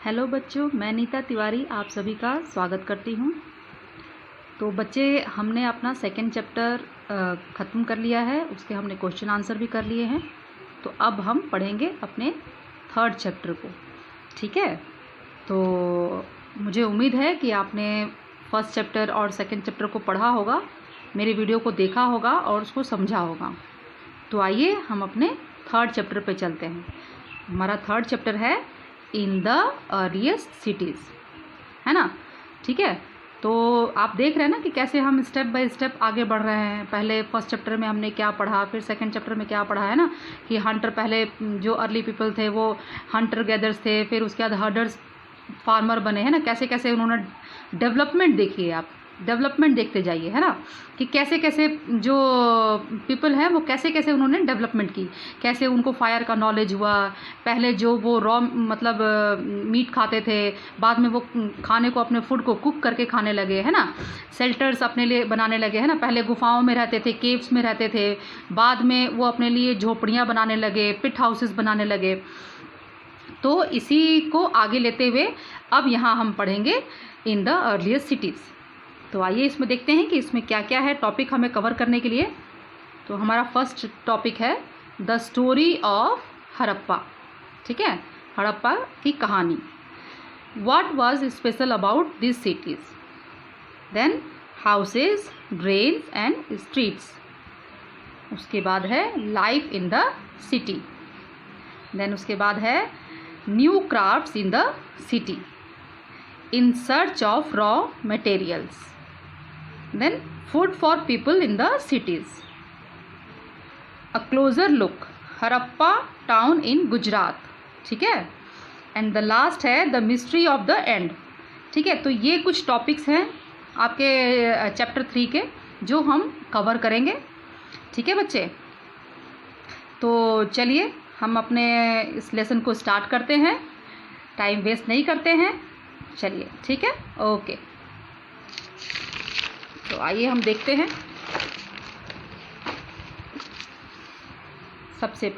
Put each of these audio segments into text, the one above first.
Hello बच्चों, मैं नीता तिवारी आप सभी का स्वागत करती हूँ। तो बच्चे, हमने अपना सेकंड चैप्टर ख़त्म कर लिया है, उसके हमने क्वेश्चन आंसर भी कर लिए हैं। तो अब हम पढ़ेंगे अपने थर्ड चैप्टर को, ठीक है। तो मुझे उम्मीद है कि आपने फर्स्ट चैप्टर और सेकंड चैप्टर को पढ़ा होगा, मेरे वीडियो को देखा होगा और उसको समझा होगा। तो आइए हम अपने थर्ड चैप्टर पे चलते हैं। हमारा थर्ड चैप्टर है इन द अर्लीस्ट सिटीज़, है ना, ठीक है। तो आप देख रहे हैं ना कि कैसे हम स्टेप बाय स्टेप आगे बढ़ रहे हैं। पहले फर्स्ट चैप्टर में हमने क्या पढ़ा, फिर सेकंड चैप्टर में क्या पढ़ा, है ना, कि हंटर, पहले जो अर्ली पीपल थे वो हंटर गैदर्स थे, फिर उसके बाद हर्डर्स फार्मर बने, है ना। कैसे कैसे उन्होंने डेवलपमेंट देखिए, आप डेवलपमेंट देखते जाइए, है ना, कि कैसे कैसे जो पीपल हैं वो कैसे कैसे उन्होंने डेवलपमेंट की, कैसे उनको फायर का नॉलेज हुआ। पहले जो वो रॉ मतलब मीट खाते थे, बाद में वो खाने को, अपने फूड को कुक करके खाने लगे, है ना। शेल्टर्स अपने लिए बनाने लगे, है ना। पहले गुफाओं में रहते थे, केव्स में रहते थे, बाद में वो अपने लिए झोपड़ियाँ बनाने लगे, पिट हाउसेस बनाने लगे। तो इसी को आगे लेते हुए अब यहाँ हम पढ़ेंगे इन द अर्लीस्ट सिटीज़। तो आइए इसमें देखते हैं कि इसमें क्या क्या है टॉपिक हमें कवर करने के लिए। तो हमारा फर्स्ट टॉपिक है द स्टोरी ऑफ हड़प्पा, ठीक है, हड़प्पा की कहानी। What was special about this cities, then houses, drains and streets. उसके बाद है life in the city. Then उसके बाद है new crafts in the city, in search of raw materials, then food for people in the cities, a closer look Harappa town in Gujarat, ठीक है, and the last है the mystery of the end, ठीक है। तो ये कुछ टॉपिक्स हैं आपके चैप्टर 3 के जो हम कवर करेंगे, ठीक है बच्चे। तो चलिए हम अपने इस लेसन को स्टार्ट करते हैं, टाइम वेस्ट नहीं करते हैं, चलिए, ठीक है, ओके। तो आइए हम देखते हैं। सबसे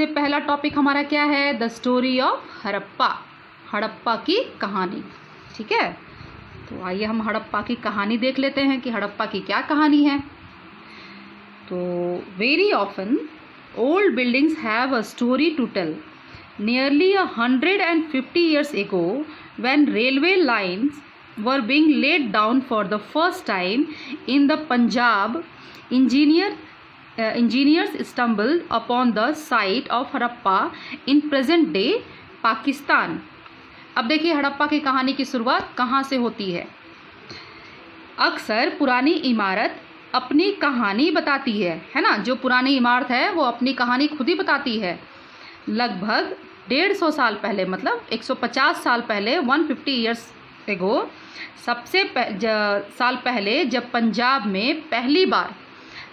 पहला टॉपिक हमारा क्या है, the story of Harappa, Harappa की कहानी, ठीक है। तो आइए हम हड़प्पा की कहानी देख लेते हैं कि हड़प्पा की क्या कहानी है। तो very often old buildings have a story to tell. Nearly 150 years ago, when railway lines were being laid down for the first time in the Punjab, engineers stumbled upon the site of Harappa in present day Pakistan. अब देखिए हड़प्पा की कहानी की शुरुआत कहाँ से होती है। अक्सर पुरानी इमारत अपनी कहानी बताती है ना। जो पुरानी इमारत है वो अपनी कहानी खुद ही बताती है। लगभग 150 साल पहले, मतलब 150 साल पहले, 150 ईयर्स एगो, साल पहले जब पंजाब में पहली बार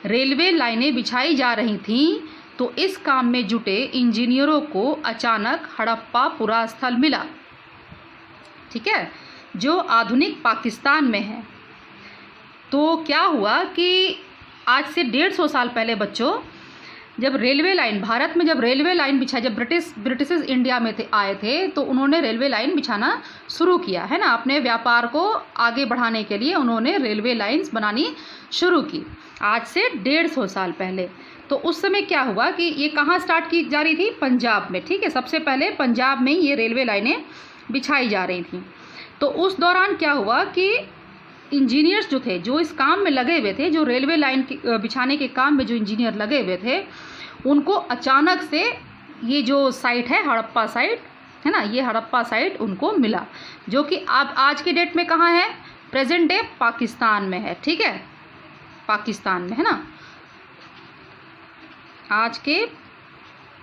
रेलवे लाइनें बिछाई जा रही थीं, तो इस काम में जुटे इंजीनियरों को अचानक हड़प्पा पुरा स्थल मिला, ठीक है, जो आधुनिक पाकिस्तान में है। तो क्या हुआ कि आज से 150 साल पहले बच्चों, जब रेलवे लाइन, भारत में जब रेलवे लाइन बिछाई, जब ब्रिटिश इंडिया में आए थे, तो उन्होंने रेलवे लाइन बिछाना शुरू किया, है ना। अपने व्यापार को आगे बढ़ाने के लिए उन्होंने रेलवे लाइंस बनानी शुरू की आज से 150 साल पहले। तो उस समय क्या हुआ कि ये कहाँ स्टार्ट की जा रही थी, पंजाब में, ठीक है। सबसे पहले पंजाब में ये रेलवे लाइनें बिछाई जा रही थी। तो उस दौरान क्या हुआ कि इंजीनियर्स जो थे, जो इस काम में लगे हुए थे, जो रेलवे लाइन बिछाने के काम में जो इंजीनियर लगे हुए थे, उनको अचानक से ये जो साइट है हड़प्पा साइट, है ना, ये हड़प्पा साइट उनको मिला, जो कि अब आज के डेट में कहाँ है, प्रेजेंट डे पाकिस्तान में है, ठीक है, पाकिस्तान में, है ना, आज के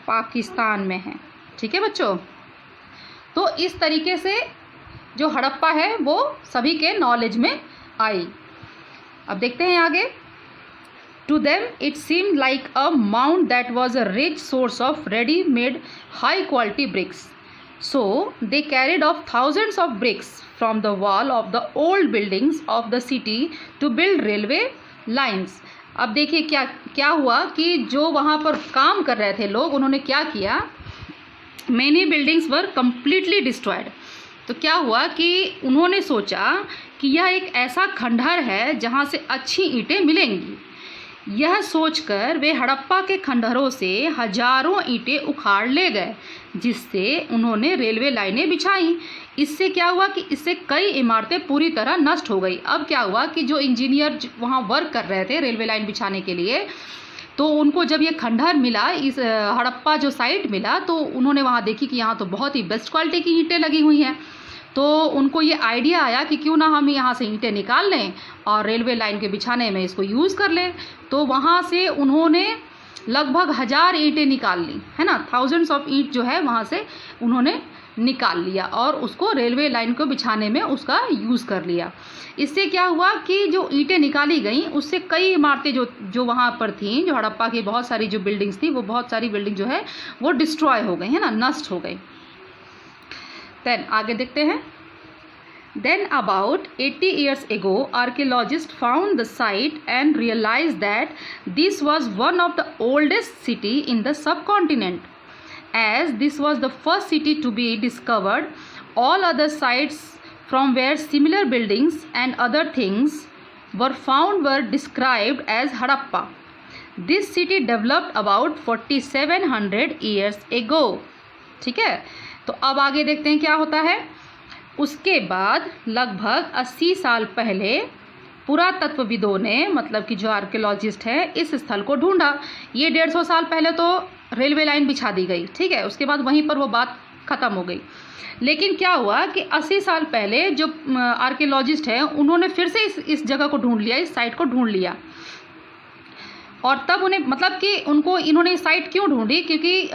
पाकिस्तान में है, ठीक है बच्चों। तो इस तरीके से जो हड़प्पा है वो सभी के नॉलेज में आई। अब देखते हैं आगे। To them it seemed like a mound that was a rich source of ready made high quality bricks, so they carried off thousands of bricks from the wall of the old buildings of the city to build railway lines. अब देखिए क्या क्या हुआ कि जो वहाँ पर काम कर रहे थे लोग, उन्होंने क्या किया, Many buildings were completely destroyed. तो क्या हुआ कि उन्होंने सोचा कि यह एक ऐसा खंडहर है जहाँ से अच्छी ईंटें मिलेंगी। यह सोचकर वे हड़प्पा के खंडहरों से हजारों ईंटें उखाड़ ले गए, जिससे उन्होंने रेलवे लाइनें बिछाई। इससे क्या हुआ कि इससे कई इमारतें पूरी तरह नष्ट हो गई। अब क्या हुआ कि जो इंजीनियर वहाँ वर्क कर रहे थे रेलवे लाइन बिछाने के लिए, तो उनको जब ये खंडहर मिला, इस हड़प्पा जो साइट मिला, तो उन्होंने वहाँ देखी कि यहाँ तो बहुत ही बेस्ट क्वालिटी की ईंटें लगी हुई हैं। तो उनको ये आइडिया आया कि क्यों ना हम यहाँ से ईंटें निकाल लें और रेलवे लाइन के बिछाने में इसको यूज़ कर लें। तो वहाँ से उन्होंने लगभग 1000 ईंटें निकाल ली, है ना। थाउजेंड्स ऑफ ईंट जो है वहाँ से उन्होंने निकाल लिया और उसको रेलवे लाइन को बिछाने में उसका यूज़ कर लिया। इससे क्या हुआ कि जो ईंटें निकाली गई उससे कई इमारतें जो वहाँ पर थीं, जो हड़प्पा की बहुत सारी जो बिल्डिंग्स थी, वो बहुत सारी बिल्डिंग जो है वो डिस्ट्रॉय हो गई, है ना, नष्ट हो गई। देन आगे देखते हैं। Then about 80 years ago, archaeologists found the site and realized that this was one of the oldest city in the subcontinent. As this was the first city to be discovered, all other sites from where similar buildings and other things were found were described as Harappa. This city developed about 4700 years ago. ठीक है, तो अब आगे देखते हैं क्या होता है। उसके बाद लगभग 80 साल पहले पुरातत्वविदों ने, मतलब कि जो आर्कियोलॉजिस्ट हैं, इस स्थल को ढूंढा। ये 150 साल पहले तो रेलवे लाइन बिछा दी गई, ठीक है, उसके बाद वहीं पर वो बात ख़त्म हो गई। लेकिन क्या हुआ कि 80 साल पहले जो आर्कियोलॉजिस्ट हैं उन्होंने फिर से इस जगह को ढूंढ लिया, इस साइट को ढूंढ लिया। और तब उन्हें, मतलब कि इन्होंने साइट क्यों ढूंढी, क्योंकि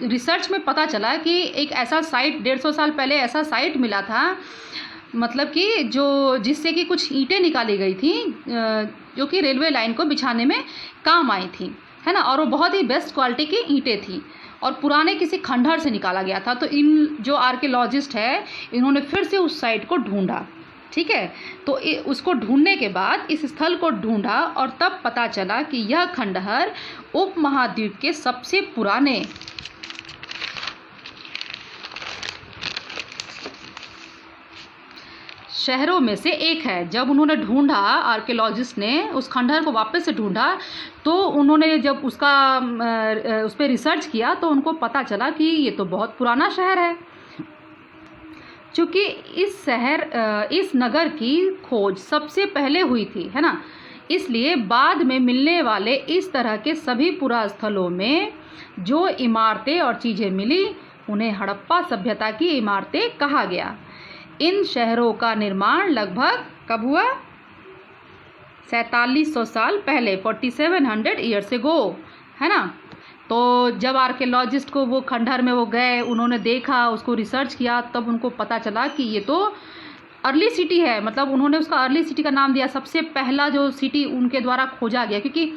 रिसर्च में पता चला कि एक ऐसा साइट 150 साल पहले ऐसा साइट मिला था, मतलब कि जिससे कि कुछ ईंटें निकाली गई थी जो कि रेलवे लाइन को बिछाने में काम आई थी, है ना। और वो बहुत ही बेस्ट क्वालिटी की ईंटें थी और पुराने किसी खंडहर से निकाला गया था। तो इन जो आर्कियोलॉजिस्ट है इन्होंने फिर से उस साइट को ढूंढा, ठीक है। तो उसको ढूंढने के बाद इस स्थल को ढूंढा और तब पता चला कि यह खंडहर उपमहाद्वीप के सबसे पुराने शहरों में से एक है। जब उन्होंने ढूंढा, आर्कियोलॉजिस्ट ने उस खंडहर को वापस से ढूंढा, तो उन्होंने जब उस पर रिसर्च किया तो उनको पता चला कि ये तो बहुत पुराना शहर है। चूँकि इस नगर की खोज सबसे पहले हुई थी, है ना, इसलिए बाद में मिलने वाले इस तरह के सभी पुरास्थलों में जो इमारतें और चीज़ें मिली उन्हें हड़प्पा सभ्यता की इमारतें कहा गया। इन शहरों का निर्माण लगभग कब हुआ? 4700 साल पहले, 4700 ईयर्स एगो, है ना। तो जब आर्कियोलॉजिस्ट को वो खंडहर में वो गए, उन्होंने देखा, उसको रिसर्च किया, तब उनको पता चला कि ये तो अर्ली सिटी है। मतलब उन्होंने उसका अर्ली सिटी का नाम दिया, सबसे पहला जो सिटी उनके द्वारा खोजा गया, क्योंकि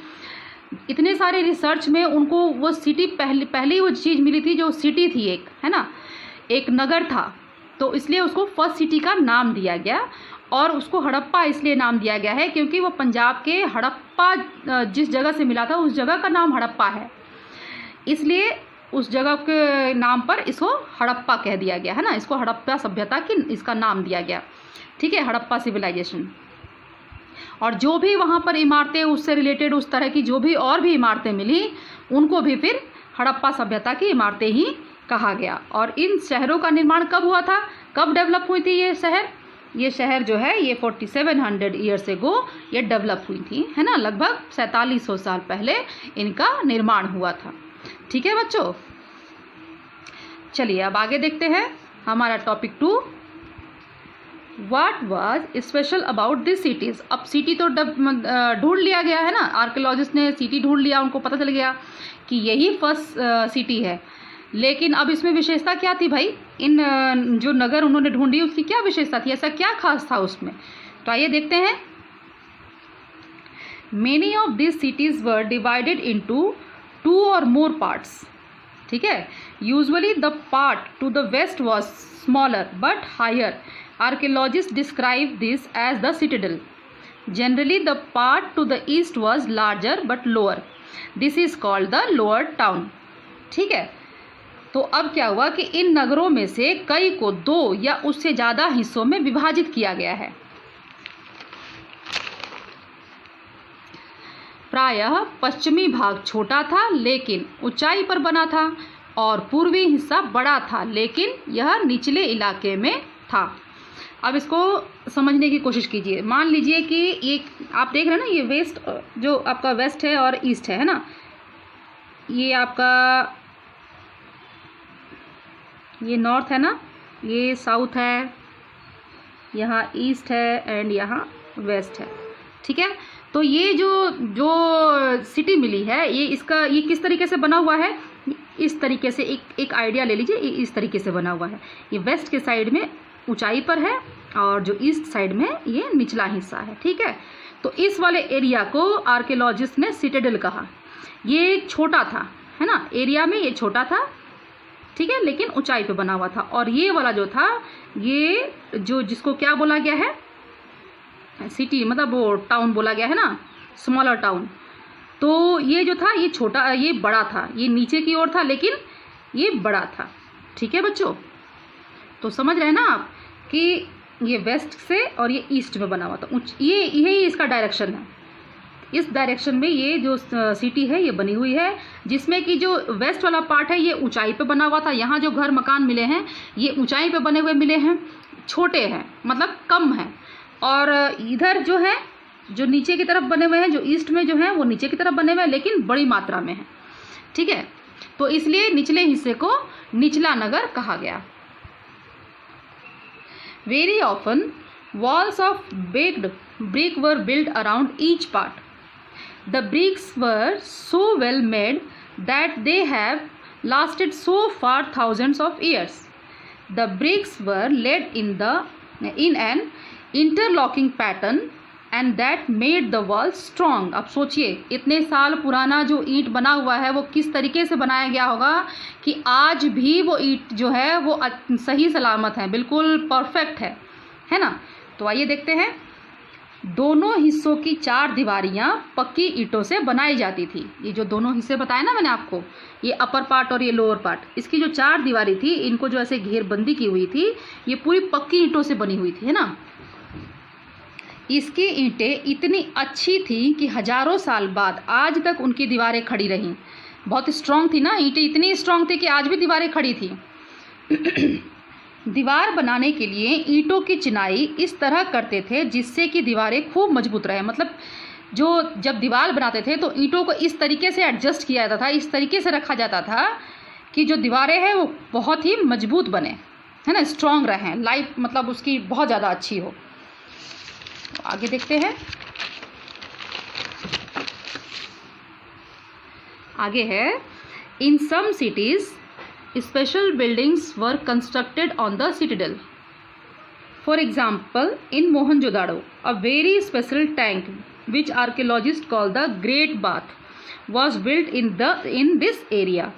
इतने सारे रिसर्च में उनको वो सिटी पहले वो चीज़ मिली थी जो सिटी थी, एक, है ना, एक नगर था। तो इसलिए उसको फर्स्ट सिटी का नाम दिया गया और उसको हड़प्पा इसलिए नाम दिया गया है क्योंकि वो पंजाब के हड़प्पा जिस जगह से मिला था उस जगह का नाम हड़प्पा है, इसलिए उस जगह के नाम पर इसको हड़प्पा कह दिया गया, है ना। इसको हड़प्पा सभ्यता की इसका नाम दिया गया, ठीक है, हड़प्पा सिविलाइजेशन। और जो भी वहाँ पर इमारतें उससे रिलेटेड, उस तरह की जो भी और भी इमारतें मिली, उनको भी फिर हड़प्पा सभ्यता की इमारतें ही कहा गया। और इन शहरों का निर्माण कब हुआ था, कब डेवलप हुई थी ये शहर जो है ये 4700 ईयर्स एगो ये डेवलप हुई थी, है ना। लगभग 4700 साल पहले इनका निर्माण हुआ था, ठीक है बच्चों। चलिए अब आगे देखते हैं हमारा topic 2, what was special about this cities. अब सिटी तो ढूंढ लिया गया है ना, आर्कियोलॉजिस्ट ने सिटी ढूंढ लिया, उनको पता चल गया कि यही फर्स्ट सिटी है। लेकिन अब इसमें विशेषता क्या थी भाई, इन जो नगर उन्होंने ढूंढी उसकी क्या विशेषता थी, ऐसा क्या खास था उसमें, तो आइए देखते हैं। Many of this cities were divided into 2 or more parts, ठीक है। Usually the part to the west was smaller but higher. Archaeologist describe this as the citadel. Generally the part to the east was larger but lower. This is called the lower town, ठीक है। तो अब क्या हुआ कि इन नगरों में से कई को 2 या उससे ज़्यादा हिस्सों में विभाजित किया गया है। प्रायः पश्चिमी भाग छोटा था लेकिन ऊंचाई पर बना था और पूर्वी हिस्सा बड़ा था लेकिन यह निचले इलाके में था। अब इसको समझने की कोशिश कीजिए। मान लीजिए कि ये आप देख रहे हैं ना, ये वेस्ट जो आपका वेस्ट है और ईस्ट है ना, ये आपका ये नॉर्थ है ना, ये साउथ है, यहाँ ईस्ट है एंड यहाँ वेस्ट है। ठीक है, तो ये जो सिटी मिली है ये किस तरीके से बना हुआ है, इस तरीके से एक आइडिया ले लीजिए। ये इस तरीके से बना हुआ है। ये वेस्ट के साइड में ऊंचाई पर है और जो ईस्ट साइड में ये निचला हिस्सा है। ठीक है, तो इस वाले एरिया को आर्कियोलॉजिस्ट ने सिटाडेल कहा। ये छोटा था, है ना, एरिया में ये छोटा था, ठीक है, लेकिन ऊंचाई पे बना हुआ था। और ये वाला जो था, ये जो जिसको क्या बोला गया है, सिटी मतलब वो टाउन बोला गया है ना, स्मॉलर टाउन। तो ये जो था ये छोटा, ये बड़ा था, ये नीचे की ओर था लेकिन ये बड़ा था। ठीक है बच्चों, तो समझ रहे हैं ना आप कि ये वेस्ट से और ये ईस्ट में बना हुआ था। यही इसका डायरेक्शन है। इस डायरेक्शन में ये जो सिटी है ये बनी हुई है, जिसमें कि जो वेस्ट वाला पार्ट है ये ऊंचाई पे बना हुआ था। यहाँ जो घर मकान मिले हैं ये ऊंचाई पे बने हुए मिले हैं, छोटे हैं मतलब कम हैं। और इधर जो है, जो नीचे की तरफ बने हुए हैं, जो ईस्ट में जो है वो नीचे की तरफ बने हुए हैं लेकिन बड़ी मात्रा में है। ठीक है, तो इसलिए निचले हिस्से को निचला नगर कहा गया। Very often walls of baked brick were built around each part. The bricks were so well made that they have lasted so far thousands of years. The bricks were laid in an interlocking pattern and that made the walls strong. अब सोचिए इतने साल पुराना जो ईंट बना हुआ है वो किस तरीके से बनाया गया होगा कि आज भी वो ईंट जो है वो सही सलामत है, बिल्कुल परफेक्ट है ना। तो आइए देखते हैं। दोनों हिस्सों की 4 दीवारियां पक्की ईंटों से बनाई जाती थी। ये जो दोनों हिस्से बताए ना मैंने आपको, ये अपर पार्ट और ये लोअर पार्ट, इसकी जो 4 दीवारी थी इनको जो ऐसे घेरबंदी की हुई थी ये पूरी पक्की ईंटों से बनी हुई थी, है ना। इसकी ईंटें इतनी अच्छी थी कि हजारों साल बाद आज तक उनकी दीवारें खड़ी रहीं। बहुत स्ट्रांग थी ना, ईंटें इतनी स्ट्रांग थी कि आज भी दीवारें खड़ी थी। दीवार बनाने के लिए ईंटों की चिनाई इस तरह करते थे जिससे कि दीवारें खूब मजबूत रहे। मतलब जब दीवार बनाते थे तो ईंटों को इस तरीके से एडजस्ट किया जाता था, इस तरीके से रखा जाता था कि जो दीवारें हैं वो बहुत ही मजबूत बने, है ना, स्ट्रांग रहें, लाइफ मतलब उसकी बहुत ज़्यादा अच्छी हो। आगे देखते हैं। आगे है, इन सम cities special buildings were constructed on the citadel. For example, in Mohenjo-daro, a very special tank which archaeologists call the Great Bath was built in this area.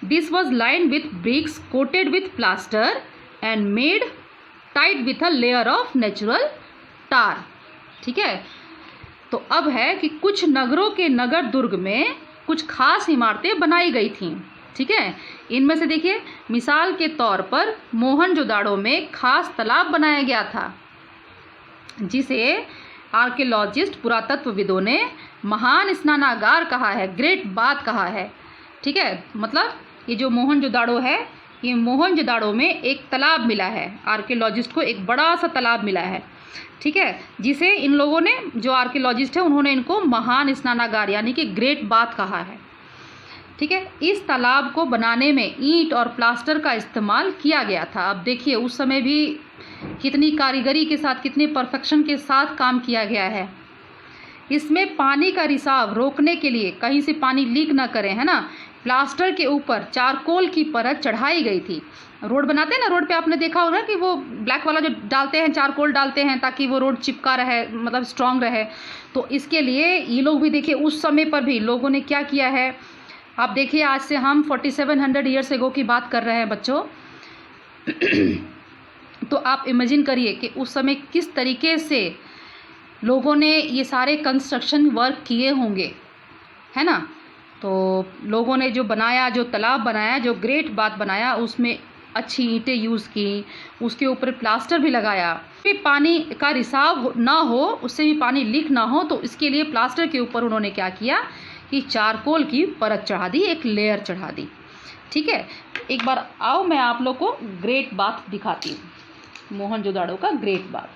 This was lined with bricks coated with plaster and made tight with a layer of natural tar. ठीक है, तो अब है कि कुछ नगरों के नगर दुर्ग में कुछ खास इमारतें बनाई गई थीं। ठीक है, इनमें से देखिए, मिसाल के तौर पर मोहनजोदाड़ो में खास तालाब बनाया गया था जिसे आर्कियोलॉजिस्ट पुरातत्वविदों ने महान स्नानागार कहा है, ग्रेट बाथ कहा है। ठीक है, मतलब ये जो मोहनजोदाड़ो है, ये मोहनजोदाड़ो में एक तालाब मिला है, आर्कियोलॉजिस्ट को एक बड़ा सा तालाब मिला है। ठीक है, जिसे इन लोगों ने, जो आर्कियोलॉजिस्ट है उन्होंने इनको महान स्नानागार यानी कि ग्रेट बाथ कहा है। ठीक है, इस तालाब को बनाने में ईंट और प्लास्टर का इस्तेमाल किया गया था। अब देखिए उस समय भी कितनी कारीगरी के साथ, कितने परफेक्शन के साथ काम किया गया है। इसमें पानी का रिसाव रोकने के लिए, कहीं से पानी लीक ना करे, है ना, प्लास्टर के ऊपर चारकोल की परत चढ़ाई गई थी। रोड बनाते हैं ना, रोड पे आपने देखा होगा कि वो ब्लैक वाला जो डालते हैं, चारकोल डालते हैं ताकि वो रोड चिपका रहे, मतलब स्ट्रांग रहे। तो इसके लिए ये लोग भी देखिए उस समय पर भी लोगों ने क्या किया है। आप देखिए, आज से हम 4700 ईयर्स एगो की बात कर रहे हैं बच्चों। तो आप इमेजिन करिए कि उस समय किस तरीके से लोगों ने ये सारे कंस्ट्रक्शन वर्क किए होंगे, है ना। तो लोगों ने जो बनाया, जो तालाब बनाया, जो ग्रेट बाथ बनाया, उसमें अच्छी ईंटें यूज़ की, उसके ऊपर प्लास्टर भी लगाया। भी पानी का रिसाव ना हो, उससे भी पानी लीक ना हो, तो इसके लिए प्लास्टर के ऊपर उन्होंने क्या किया कि चारकोल की परत चढ़ा दी, एक लेयर चढ़ा दी। ठीक है, एक बार आओ मैं आप लोग को ग्रेट बाथ दिखाती हूँ, मोहनजोदाड़ो का ग्रेट बाथ।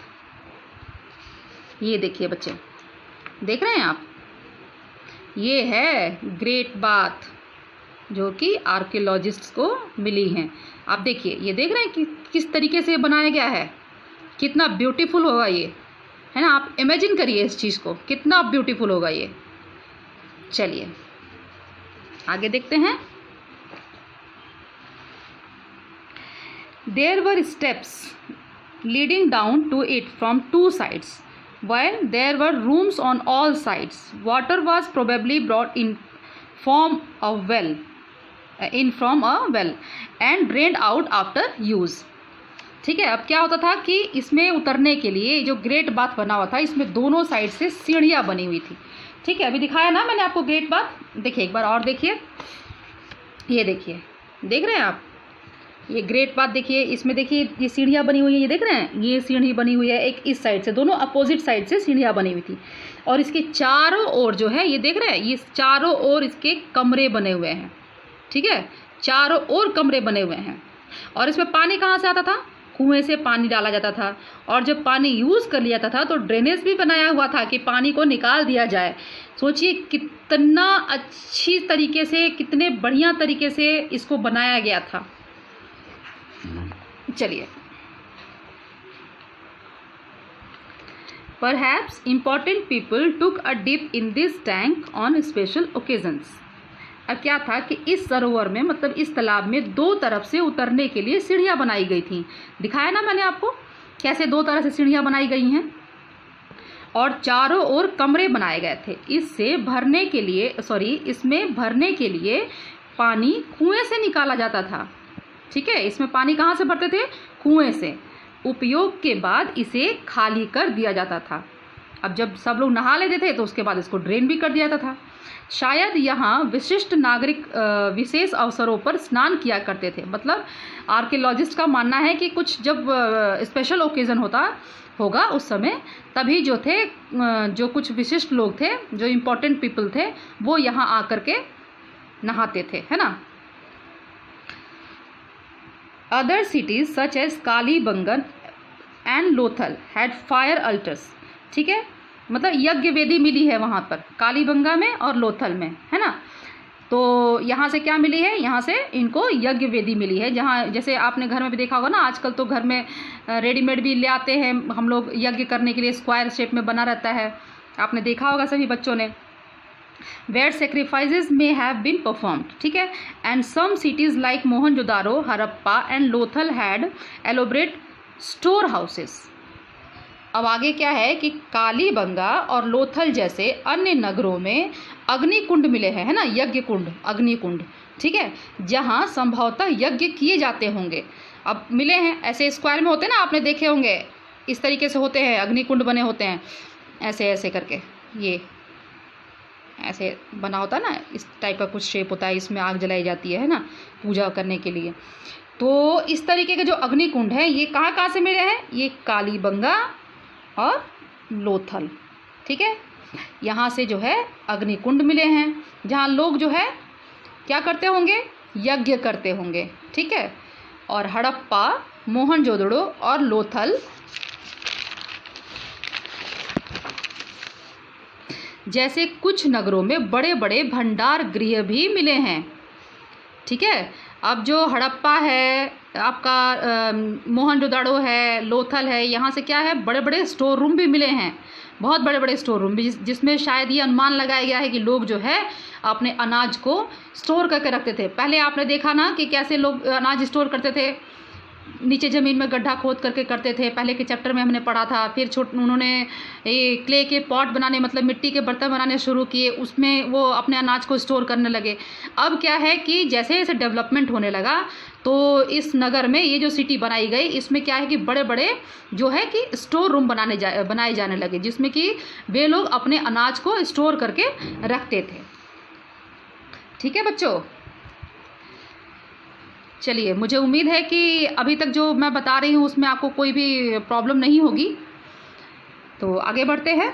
ये देखिए बच्चे, देख रहे हैं आप, ये है ग्रेट बाथ जो कि आर्कियोलॉजिस्ट्स को मिली हैं। आप देखिए, ये देख रहे हैं कि किस तरीके से बनाया गया है, कितना ब्यूटीफुल होगा ये, है ना। आप इमेजिन करिए इस चीज़ को, कितना ब्यूटीफुल होगा ये। चलिए आगे देखते हैं। There were steps leading down to it from two sides, while there were rooms on all sides. Water was probably brought in from a well, and drained out after use. ठीक है, अब क्या होता था कि इसमें उतरने के लिए जो ग्रेट बाथ बना हुआ था, इसमें दोनों साइड से सीढ़ियाँ बनी हुई थी। ठीक है, अभी दिखाया ना मैंने आपको ग्रेट बाथ। देखिए एक बार और देखिए, ये देखिए, देख रहे हैं आप, ये ग्रेट बाथ देखिए, इसमें देखिए ये सीढ़ियाँ बनी हुई है, ये देख रहे हैं, ये सीढ़ी बनी हुई है एक इस साइड से, दोनों अपोजिट साइड से सीढ़ियाँ बनी हुई थी। और इसके चारों ओर जो है, ये देख रहे हैं, ये चारों ओर इसके कमरे बने हुए हैं। ठीक है, चारों ओर कमरे बने हुए हैं। और इसमें पानी कहाँ से आता था? कुएं से पानी डाला जाता था। और जब पानी यूज़ कर लिया जाता था तो ड्रेनेज भी बनाया हुआ था कि पानी को निकाल दिया जाए। सोचिए कितना अच्छी तरीके से, कितने बढ़िया तरीके से इसको बनाया गया था। चलिए, Perhaps important people took a dip in this tank on special occasions. अब क्या था कि इस सरोवर में, मतलब इस तालाब में दो तरफ से उतरने के लिए सीढ़ियाँ बनाई गई थी। दिखाया ना मैंने आपको कैसे दो तरह से सीढ़ियाँ बनाई गई हैं। और चारों ओर कमरे बनाए गए थे। इसमें भरने के लिए पानी कुएं से निकाला जाता था। ठीक है, इसमें पानी कहाँ से भरते थे? कुएं से। उपयोग के बाद इसे खाली कर दिया जाता था। अब जब सब लोग नहा लेते थे तो उसके बाद इसको ड्रेन भी कर दिया जाता था। शायद यहाँ विशिष्ट नागरिक विशेष अवसरों पर स्नान किया करते थे। मतलब आर्कियोलॉजिस्ट का मानना है कि कुछ जब स्पेशल ओकेज़न होगा उस समय, तभी जो कुछ विशिष्ट लोग थे, जो इम्पोर्टेंट पीपल थे, वो यहाँ आकर के नहाते थे, है ना। Other cities such as Kalibangan and Lothal had fire altars। ठीक है, मतलब यज्ञ वेदी मिली है वहाँ पर, कालीबंगा में और लोथल में, है ना। तो यहाँ से क्या मिली है? यहाँ से इनको यज्ञ वेदी मिली है, जहाँ जैसे आपने घर में भी देखा होगा ना, आजकल तो घर में रेडीमेड भी ले आते हैं हम लोग यज्ञ करने के लिए, स्क्वायर शेप में बना रहता है, आपने देखा होगा सभी बच्चों ने। where sacrifices may have been performed। ठीक है, and some cities like Mohenjo-daro, Harappa and Lothal had elaborate store houses। अब आगे क्या है कि कालीबंगा और लोथल जैसे अन्य नगरों में अग्निकुंड मिले हैं, है ना, यज्ञ कुंड, अग्निकुंड। ठीक है, जहाँ संभवतः यज्ञ किए जाते होंगे। अब मिले हैं, ऐसे स्क्वायर में होते हैं ना, आपने देखे होंगे, इस तरीके से होते हैं, अग्निकुंड बने होते हैं, ऐसे ऐसे करके, ये ऐसे बना होता है ना, इस टाइप का कुछ शेप होता है, इसमें आग जलाई जाती है ना, पूजा करने के लिए। तो इस तरीके के जो अग्निकुंड है, ये कहाँ से मिले हैं? ये कालीबंगा और लोथल। ठीक है, यहाँ से जो है अग्निकुंड मिले हैं, जहाँ लोग जो है क्या करते होंगे? यज्ञ करते होंगे। ठीक है, और हड़प्पा, मोहनजोदड़ो और लोथल जैसे कुछ नगरों में बड़े बड़े भंडार गृह भी मिले हैं। ठीक है, अब जो हड़प्पा है आपका, मोहनजोदड़ो है, लोथल है, यहाँ से क्या है? बड़े बड़े स्टोर रूम भी मिले हैं, बहुत बड़े बड़े स्टोर रूम भी, जिसमें शायद ये अनुमान लगाया गया है कि लोग जो है अपने अनाज को स्टोर करके रखते थे। पहले आपने देखा ना कि कैसे लोग अनाज स्टोर करते थे, नीचे ज़मीन में गड्ढा खोद करके करते थे, पहले के चैप्टर में हमने पढ़ा था। फिर उन्होंने ये क्ले के पॉट बनाने, मतलब मिट्टी के बर्तन बनाने शुरू किए, उसमें वो अपने अनाज को स्टोर करने लगे। अब क्या है कि जैसे जैसे डेवलपमेंट होने लगा तो इस नगर में ये जो सिटी बनाई गई, इसमें क्या है कि बड़े बड़े जो है कि स्टोर रूम बनाए जाने लगे, जिसमें कि वे लोग अपने अनाज को स्टोर करके रखते थे। ठीक है बच्चों, चलिए मुझे उम्मीद है कि अभी तक जो मैं बता रही हूँ उसमें आपको कोई भी प्रॉब्लम नहीं होगी। तो आगे बढ़ते हैं।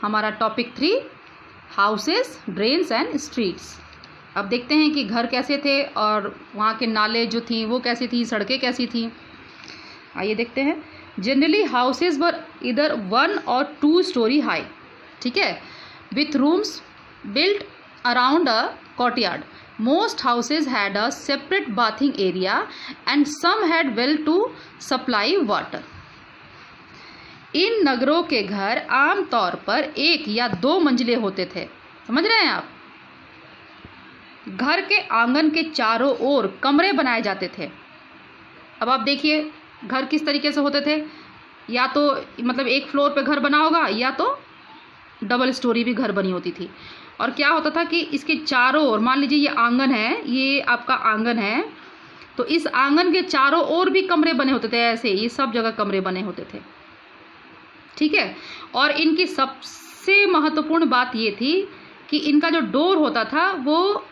हमारा topic 3, houses, drains and streets. अब देखते हैं कि घर कैसे थे और वहाँ के नाले जो थी वो कैसी थी, सड़कें कैसी थी। आइए देखते हैं। जनरली हाउसेस वर इधर 1 और 2 स्टोरी हाई, ठीक है, with rooms built around a courtyard. Most houses had a separate bathing area and some had well to supply water. इन नगरों के घर आम तौर पर 1 या 2 मंजिले होते थे। समझ रहे हैं आप? घर के आंगन के चारों ओर कमरे बनाए जाते थे। अब आप देखिए घर किस तरीके से होते थे, या तो मतलब एक फ्लोर पे घर बना होगा या तो डबल स्टोरी भी घर बनी होती थी। और क्या होता था कि इसके चारों ओर, मान लीजिए ये आंगन है, ये आपका आंगन है, तो इस आंगन के चारों ओर भी कमरे बने होते थे। ऐसे ये सब जगह कमरे बने होते थे, ठीक है। और इनकी सबसे महत्वपूर्ण बात ये थी कि इनका जो डोर होता था, वो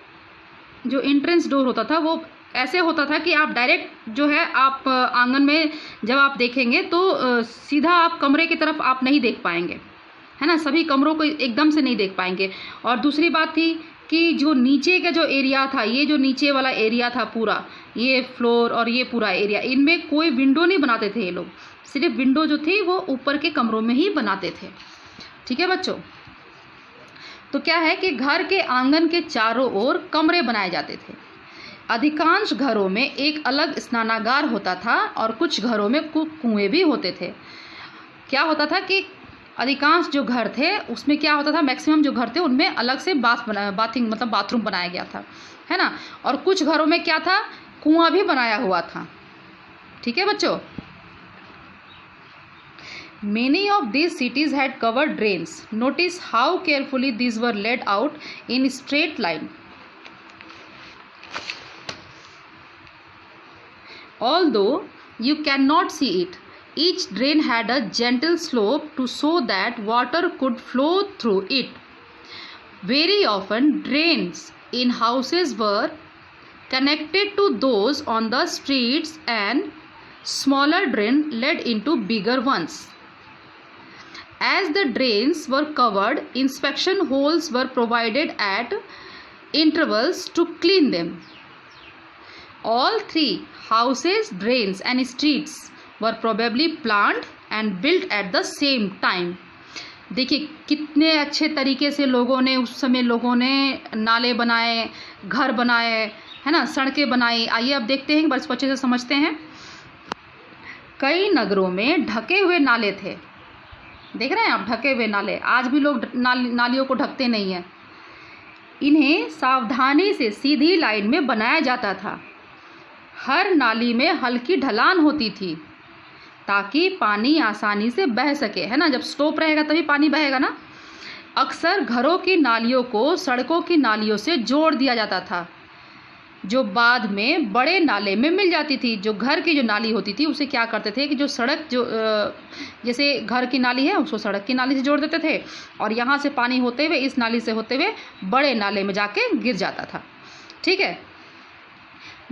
जो एंट्रेंस डोर होता था वो ऐसे होता था कि आप डायरेक्ट जो है आप आंगन में जब आप देखेंगे तो सीधा आप कमरे की तरफ आप नहीं देख पाएंगे, है ना, सभी कमरों को एकदम से नहीं देख पाएंगे। और दूसरी बात थी कि जो नीचे का जो एरिया था, ये जो नीचे वाला एरिया था पूरा, ये फ्लोर और ये पूरा एरिया, इनमें कोई विंडो नहीं बनाते थे ये लोग। सिर्फ विंडो जो थी वो ऊपर के कमरों में ही बनाते थे, ठीक है बच्चों। तो क्या है कि घर के आंगन के चारों ओर कमरे बनाए जाते थे। अधिकांश घरों में एक अलग स्नानागार होता था और कुछ घरों में कुएं भी होते थे। क्या होता था कि अधिकांश जो घर थे उसमें क्या होता था, मैक्सिमम जो घर थे उनमें अलग से बाथिंग मतलब बाथरूम बनाया गया था, है ना। और कुछ घरों में क्या था, कुआं भी बनाया हुआ था, ठीक है बच्चों। Many of these cities had covered drains. Notice how carefully these were laid out in straight line. Although you cannot see it, each drain had a gentle slope to so that water could flow through it. Very often, drains in houses were connected to those on the streets, and smaller drains led into bigger ones. As the drains were covered, inspection holes were provided at intervals to clean them. All 3 houses, drains and streets were probably planned and built at the same time. देखिए कितने अच्छे तरीके से लोगों ने उस समय नाले बनाए, घर बनाए, है ना, सड़कें बनाई। आइए अब देखते हैं, बस अच्छे से समझते हैं। कई नगरों में ढके हुए नाले थे। देख रहे हैं आप, ढके हुए नाले। आज भी लोग नालियों को ढकते नहीं हैं। इन्हें सावधानी से सीधी लाइन में बनाया जाता था। हर नाली में हल्की ढलान होती थी ताकि पानी आसानी से बह सके, है ना। जब स्लोप रहेगा तभी पानी बहेगा ना। अक्सर घरों की नालियों को सड़कों की नालियों से जोड़ दिया जाता था, जो बाद में बड़े नाले में मिल जाती थी। जो घर की जो नाली होती थी उसे क्या करते थे कि जो सड़क जो जैसे घर की नाली है उसको सड़क की नाली से जोड़ देते थे, और यहाँ से पानी होते हुए इस नाली से होते हुए बड़े नाले में जाके गिर जाता था, ठीक है।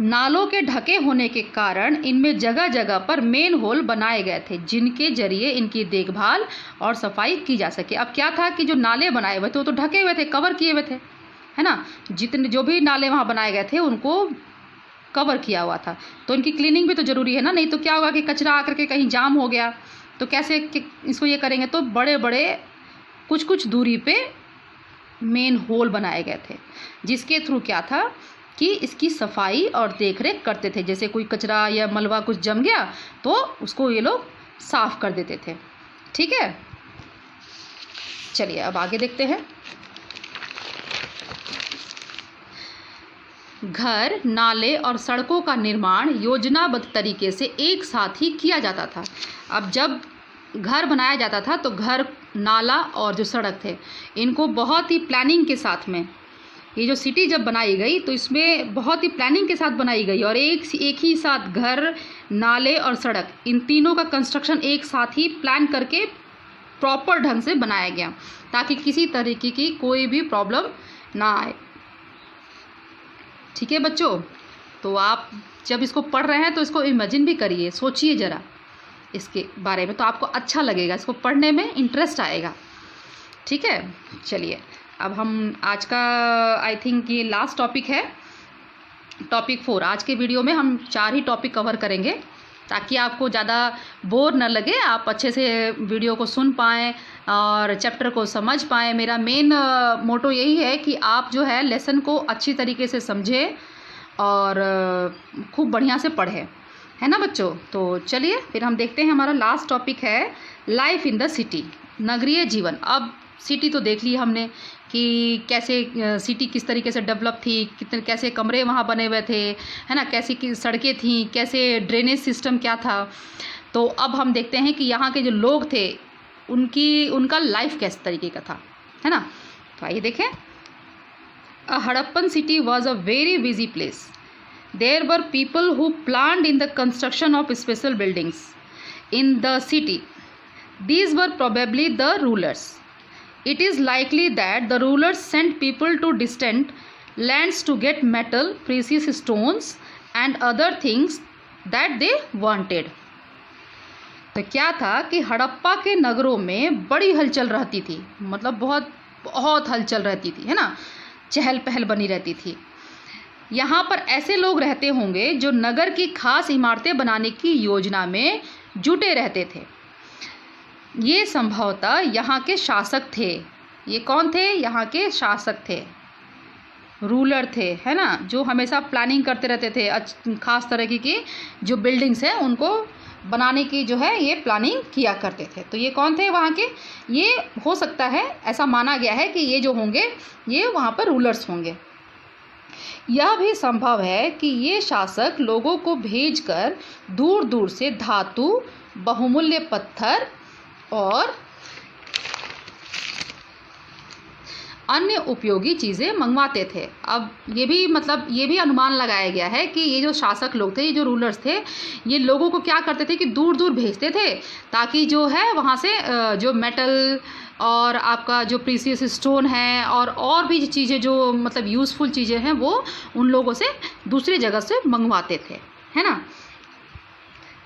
नालों के ढके होने के कारण इनमें जगह जगह पर मेन होल बनाए गए थे, जिनके जरिए इनकी देखभाल और सफाई की जा सके। अब क्या था कि जो नाले बनाए हुए थे वो तो ढके हुए थे, कवर किए हुए थे, है ना। जितने जो भी नाले वहाँ बनाए गए थे उनको कवर किया हुआ था, तो इनकी क्लीनिंग भी तो ज़रूरी है ना। नहीं तो क्या होगा कि कचरा आकर के कहीं जाम हो गया तो कैसे इसको ये करेंगे। तो बड़े बड़े कुछ कुछ दूरी पे मेन होल बनाए गए थे, जिसके थ्रू क्या था कि इसकी सफाई और देखरेख करते थे। जैसे कोई कचरा या मलबा कुछ जम गया तो उसको ये लोग साफ़ कर देते थे, ठीक है। चलिए अब आगे देखते हैं। घर, नाले और सड़कों का निर्माण योजनाबद्ध तरीके से एक साथ ही किया जाता था। अब जब घर बनाया जाता था तो घर, नाला और जो सड़क थे इनको बहुत ही प्लानिंग के साथ में, ये जो सिटी जब बनाई गई तो इसमें बहुत ही प्लानिंग के साथ बनाई गई, और एक ही साथ घर, नाले और सड़क, इन तीनों का कंस्ट्रक्शन एक साथ ही प्लान करके प्रॉपर ढंग से बनाया गया ताकि किसी तरीके की कोई भी प्रॉब्लम ना आए। ठीक है बच्चों, तो आप जब इसको पढ़ रहे हैं तो इसको इमेजिन भी करिए, सोचिए ज़रा इसके बारे में, तो आपको अच्छा लगेगा, इसको पढ़ने में इंटरेस्ट आएगा। ठीक है, चलिए अब हम आज का आई थिंक ये लास्ट टॉपिक है, टॉपिक 4। आज के वीडियो में हम 4 ही टॉपिक कवर करेंगे ताकि आपको ज़्यादा बोर न लगे, आप अच्छे से वीडियो को सुन पाएँ और चैप्टर को समझ पाएँ। मेरा मेन मोटो यही है कि आप जो है लेसन को अच्छी तरीके से समझें और खूब बढ़िया से पढ़ें, है ना बच्चों। तो चलिए फिर हम देखते हैं, हमारा लास्ट टॉपिक है लाइफ इन द सिटी, नगरीय जीवन। अब सिटी तो देख ली हमने कि कैसे सिटी किस तरीके से डेवलप थी, कितने कैसे कमरे वहाँ बने हुए थे, है ना, कैसी की सड़कें थी, कैसे ड्रेनेज सिस्टम क्या था। तो अब हम देखते हैं कि यहाँ के जो लोग थे उनका लाइफ किस तरीके का था, है ना। तो आइए देखें। A Harappan city was a very busy place. There were people who planned in the construction of special buildings in the city. These were probably the rulers. It is likely that the rulers sent people to distant lands to get metal, precious stones and other things that they wanted. तो क्या था कि हड़प्पा के नगरों में बड़ी हलचल रहती थी, मतलब बहुत बहुत हलचल रहती थी, है ना, चहल पहल बनी रहती थी। यहाँ पर ऐसे लोग रहते होंगे जो नगर की खास इमारतें बनाने की योजना में जुटे रहते थे। ये संभवतः यहाँ के शासक थे। ये कौन थे? यहाँ के शासक थे, रूलर थे, है ना, जो हमेशा प्लानिंग करते रहते थे, खास तरह की जो बिल्डिंग्स हैं उनको बनाने की जो है ये प्लानिंग किया करते थे। तो ये कौन थे वहाँ के? ये हो सकता है, ऐसा माना गया है कि ये जो होंगे ये वहाँ पर रूलर्स होंगे। यह भी संभव है कि ये शासक लोगों को भेजकर दूर दूर से धातु, बहुमूल्य पत्थर और अन्य उपयोगी चीज़ें मंगवाते थे। अब ये भी मतलब ये भी अनुमान लगाया गया है कि ये जो शासक लोग थे, ये जो रूलर्स थे, ये लोगों को क्या करते थे कि दूर दूर भेजते थे ताकि जो है वहाँ से जो मेटल और आपका जो प्रीसियस स्टोन है और भी चीज़ें जो मतलब यूज़फुल चीज़ें हैं वो उन लोगों से दूसरी जगह से मंगवाते थे, है ना।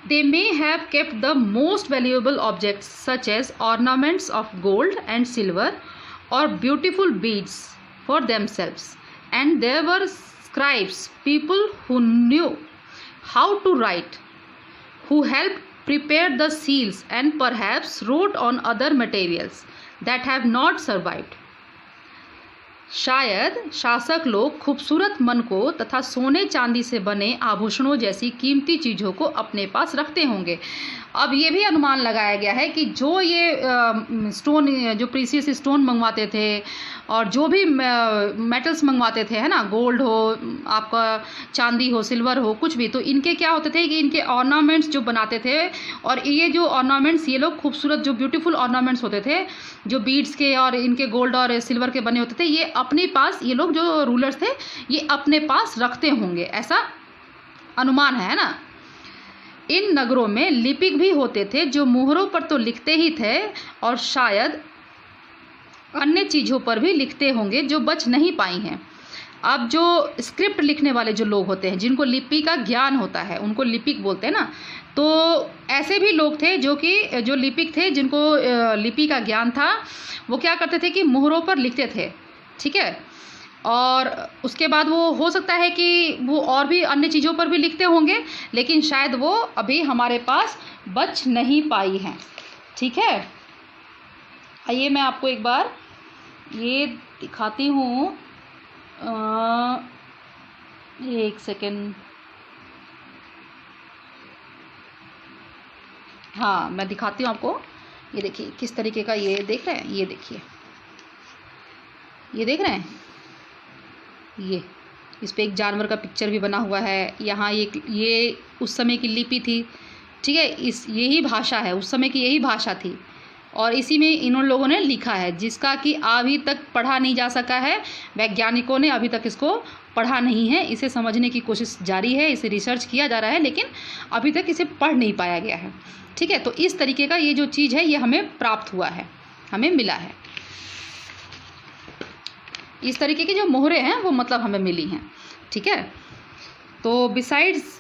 They may have kept the most valuable objects such as ornaments of gold and silver or beautiful beads for themselves, and there were scribes, people who knew how to write, who helped prepare the seals and perhaps wrote on other materials that have not survived. शायद शासक लोग खूबसूरत मन को तथा सोने चांदी से बने आभूषणों जैसी कीमती चीज़ों को अपने पास रखते होंगे। अब ये भी अनुमान लगाया गया है कि जो ये स्टोन, जो प्रीसियस स्टोन मंगवाते थे और जो भी मेटल्स मंगवाते थे, है ना, गोल्ड हो, आपका चांदी हो, सिल्वर हो, कुछ भी, तो इनके क्या होते थे कि इनके ऑर्नामेंट्स जो बनाते थे, और ये जो ऑर्नामेंट्स, ये लोग खूबसूरत जो ब्यूटीफुल ऑर्नामेंट्स होते थे, जो बीड्स के और इनके गोल्ड और सिल्वर के बने होते थे, ये अपने पास, ये लोग जो रूलर्स थे ये अपने पास रखते होंगे, ऐसा अनुमान है ना। इन नगरों में लिपिक भी होते थे जो मुहरों पर तो लिखते ही थे और शायद अन्य चीज़ों पर भी लिखते होंगे जो बच नहीं पाई हैं। अब जो स्क्रिप्ट लिखने वाले जो लोग होते हैं, जिनको लिपि का ज्ञान होता है, उनको लिपिक बोलते हैं ना। तो ऐसे भी लोग थे जो लिपिक थे, जिनको लिपि का ज्ञान था, वो क्या करते थे कि मुहरों पर लिखते थे, ठीक है। और उसके बाद वो हो सकता है कि वो और भी अन्य चीज़ों पर भी लिखते होंगे, लेकिन शायद वो अभी हमारे पास बच नहीं पाई हैं, ठीक है। आइए मैं आपको एक बार ये दिखाती हूँ, एक सेकेंड, हाँ मैं दिखाती हूँ आपको। ये देखिए किस तरीके का, ये देख रहे हैं, ये देखिए, ये देख रहे हैं, ये इस पे एक जानवर का पिक्चर भी बना हुआ है। यहाँ ये उस समय की लिपि थी, ठीक है, यही भाषा है, उस समय की यही भाषा थी, और इसी में इन लोगों ने लिखा है, जिसका कि अभी तक पढ़ा नहीं जा सका है। वैज्ञानिकों ने अभी तक इसको पढ़ा नहीं है, इसे समझने की कोशिश जारी है, इसे रिसर्च किया जा रहा है, लेकिन अभी तक इसे पढ़ नहीं पाया गया है, ठीक है। तो इस तरीके का ये जो चीज़ है ये हमें प्राप्त हुआ है, हमें मिला है। इस तरीके की जो मोहरें हैं वो मतलब हमें मिली हैं। ठीक है। तो besides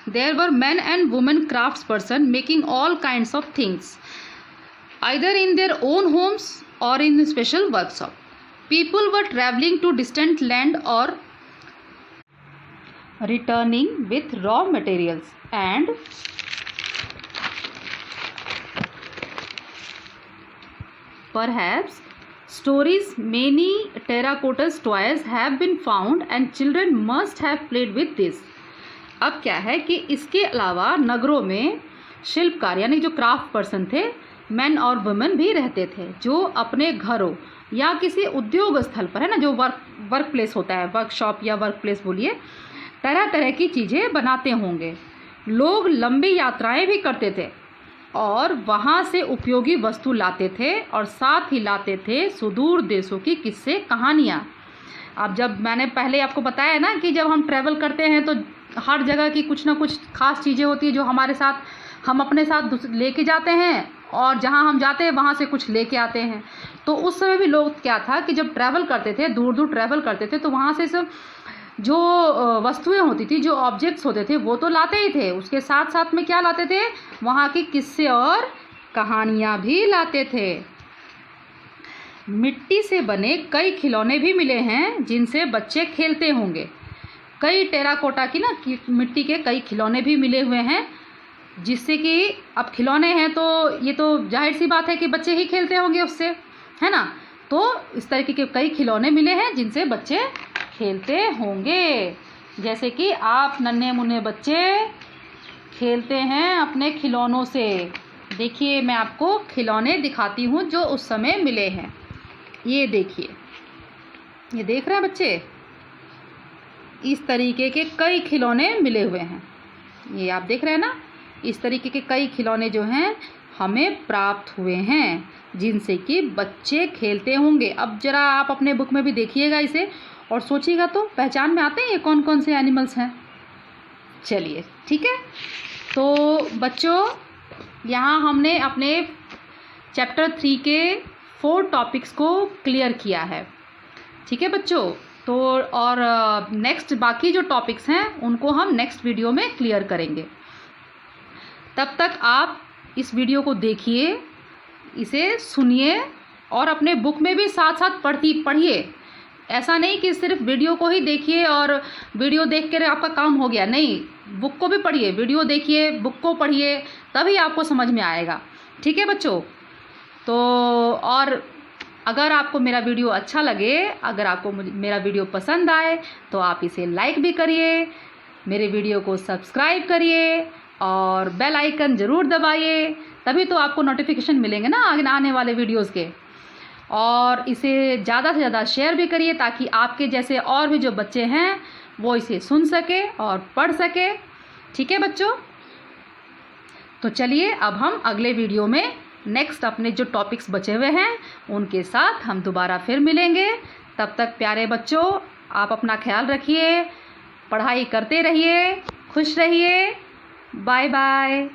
there were man and women crafts person making all kinds of things either in their own homes और in special workshop. People were travelling to distant land और returning with raw materials and perhaps stories many terracotta toys have been found and children must have played with this। अब क्या है कि इसके अलावा नगरों में शिल्पकार यानी जो क्राफ्ट पर्सन थे, मैन और वुमेन भी रहते थे जो अपने घरों या किसी उद्योग स्थल पर, है ना, जो वर्क प्लेस होता है, वर्कशॉप या वर्क प्लेस बोलिए, तरह तरह की चीज़ें बनाते होंगे। लोग लंबी यात्राएं भी करते थे और वहाँ से उपयोगी वस्तु लाते थे और साथ ही लाते थे सुदूर देशों की किस्से कहानियाँ। अब जब मैंने पहले आपको बताया ना कि जब हम ट्रैवल करते हैं तो हर जगह की कुछ ना कुछ खास चीज़ें होती है जो हमारे साथ हम अपने साथ लेके जाते हैं और जहाँ हम जाते हैं वहाँ से कुछ लेके आते हैं। तो उस समय भी लोग क्या था कि जब ट्रैवल करते थे, दूर दूर ट्रैवल करते थे, तो वहाँ से सब जो वस्तुएं होती थी, जो ऑब्जेक्ट्स होते थे वो तो लाते ही थे, उसके साथ साथ में क्या लाते थे, वहाँ की किस्से और कहानियाँ भी लाते थे। मिट्टी से बने कई खिलौने भी मिले हैं जिनसे बच्चे खेलते होंगे। कई टेराकोटा की ना मिट्टी के कई खिलौने भी मिले हुए हैं जिससे कि अब खिलौने हैं तो ये तो जाहिर सी बात है कि बच्चे ही खेलते होंगे उससे, है ना। तो इस तरीके के कई खिलौने मिले हैं जिनसे बच्चे खेलते होंगे। जैसे कि आप नन्हे मुन्ने बच्चे खेलते हैं अपने खिलौनों से। देखिए मैं आपको खिलौने दिखाती हूँ जो उस समय मिले हैं। ये देखिए, ये देख रहे हैं बच्चे, इस तरीके के कई खिलौने मिले हुए हैं। ये आप देख रहे हैं ना, इस तरीके के कई खिलौने जो हैं हमें प्राप्त हुए हैं जिनसे कि बच्चे खेलते होंगे। अब जरा आप अपने बुक में भी देखिएगा इसे और सोचिएगा तो पहचान में आते हैं ये कौन कौन से एनिमल्स हैं। चलिए ठीक है, तो बच्चों यहाँ हमने अपने चैप्टर 3 के 4 टॉपिक्स को क्लियर किया है। ठीक है बच्चों, तो और नेक्स्ट बाकी जो टॉपिक्स हैं उनको हम नेक्स्ट वीडियो में क्लियर करेंगे। तब तक आप इस वीडियो को देखिए, इसे सुनिए और अपने बुक में भी साथ साथ पढ़िए। ऐसा नहीं कि सिर्फ वीडियो को ही देखिए और वीडियो देख कर आपका काम हो गया, नहीं, बुक को भी पढ़िए, वीडियो देखिए, बुक को पढ़िए, तभी आपको समझ में आएगा। ठीक है बच्चों, तो और अगर आपको मेरा वीडियो अच्छा लगे, अगर आपको मेरा वीडियो पसंद आए तो आप इसे लाइक भी करिए, मेरे वीडियो को सब्सक्राइब करिए और बेल आइकन ज़रूर दबाइए, तभी तो आपको नोटिफिकेशन मिलेंगे ना आने वाले वीडियोस के। और इसे ज़्यादा से ज़्यादा शेयर भी करिए ताकि आपके जैसे और भी जो बच्चे हैं वो इसे सुन सके और पढ़ सके। ठीक है बच्चों, तो चलिए अब हम अगले वीडियो में नेक्स्ट अपने जो टॉपिक्स बचे हुए हैं उनके साथ हम दोबारा फिर मिलेंगे। तब तक प्यारे बच्चों आप अपना ख्याल रखिए, पढ़ाई करते रहिए, खुश रहिए। Bye bye.